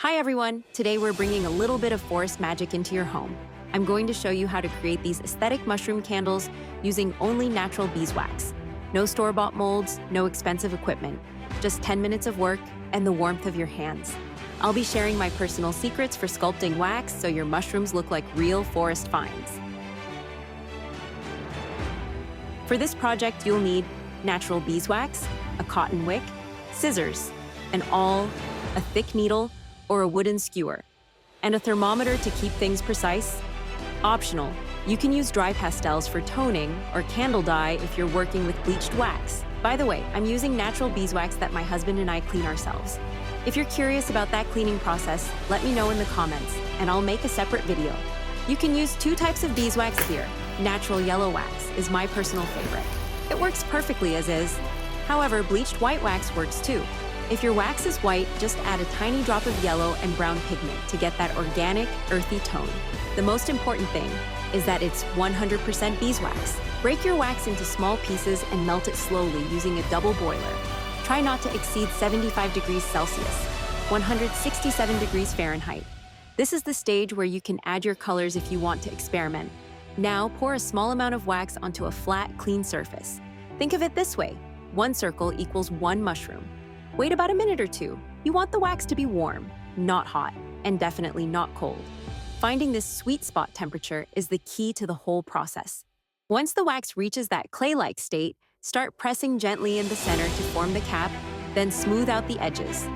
Hi everyone! Today we're bringing a little bit of forest magic into your home. I'm going to show you how to create these aesthetic mushroom candles using only natural beeswax. No store-bought molds, no expensive equipment, just 10 minutes of work and the warmth of your hands. I'll be sharing my personal secrets for sculpting wax so your mushrooms look like real forest finds. For this project, you'll need natural beeswax, a cotton wick, scissors, an awl, a thick needle, or a wooden skewer, and a thermometer to keep things precise. Optional, you can use dry pastels for toning or candle dye if you're working with bleached wax. By the way, I'm using natural beeswax that my husband and I clean ourselves. If you're curious about that cleaning process, let me know in the comments, and I'll make a separate video. You can use two types of beeswax here. Natural yellow wax is my personal favorite. It works perfectly as is. However, bleached white wax works too. If your wax is white, just add a tiny drop of yellow and brown pigment to get that organic, earthy tone. The most important thing is that it's 100% beeswax. Break your wax into small pieces and melt it slowly using a double boiler. Try not to exceed 75 degrees Celsius, 167 degrees Fahrenheit. This is the stage where you can add your colors if you want to experiment. Now pour a small amount of wax onto a flat, clean surface. Think of it this way: one circle equals one mushroom. Wait about a minute or two. You want the wax to be warm, not hot, and definitely not cold. Finding this sweet spot temperature is the key to the whole process. Once the wax reaches that clay-like state, start pressing gently in the center to form the cap, then smooth out the edges.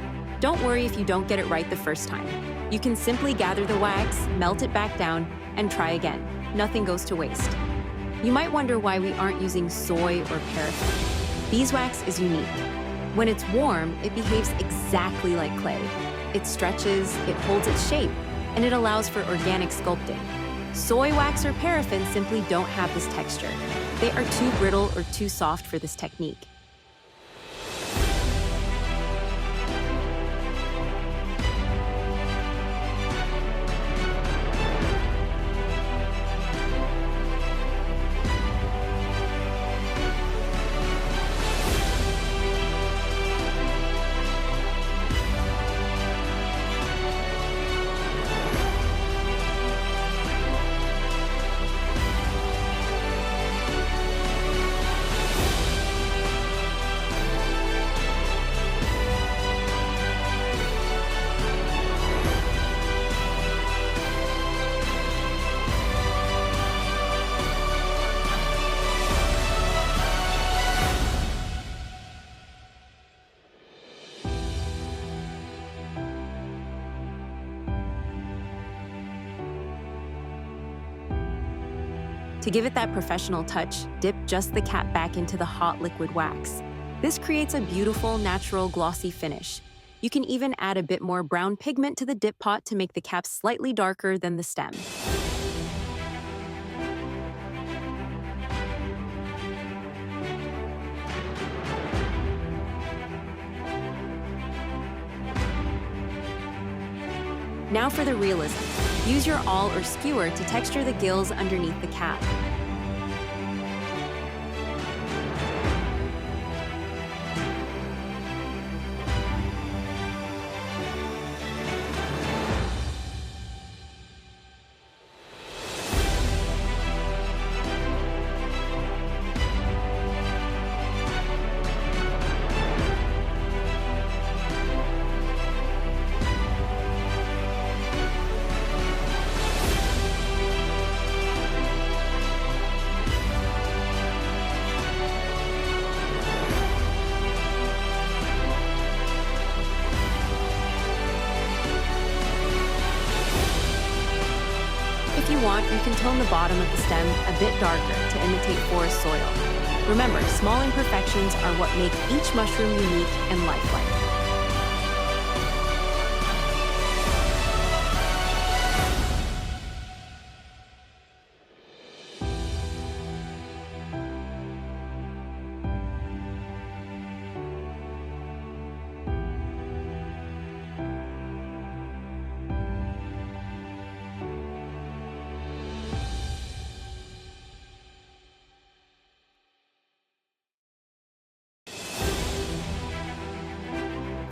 Don't worry if you don't get it right the first time. You can simply gather the wax, melt it back down, and try again. Nothing goes to waste. You might wonder why we aren't using soy or paraffin. Beeswax is unique. When it's warm, it behaves exactly like clay. It stretches, it holds its shape, and it allows for organic sculpting. Soy wax or paraffin simply don't have this texture. They are too brittle or too soft for this technique. To give it that professional touch, dip just the cap back into the hot liquid wax. This creates a beautiful, natural, glossy finish. You can even add a bit more brown pigment to the dip pot to make the cap slightly darker than the stem. Now for the realism. Use your awl or skewer to texture the gills underneath the cap. If you want, you can tone the bottom of the stem a bit darker to imitate forest soil. Remember, small imperfections are what make each mushroom unique and lifelike.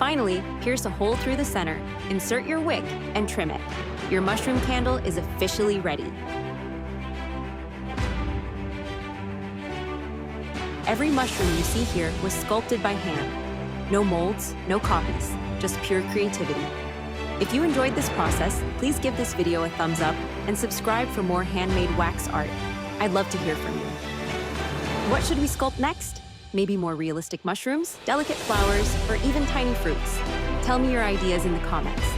Finally, pierce a hole through the center, insert your wick, and trim it. Your mushroom candle is officially ready. Every mushroom you see here was sculpted by hand. No molds, no copies, just pure creativity. If you enjoyed this process, please give this video a thumbs up and subscribe for more handmade wax art. I'd love to hear from you. What should we sculpt next? Maybe more realistic mushrooms, delicate flowers, or even tiny fruits? Tell me your ideas in the comments.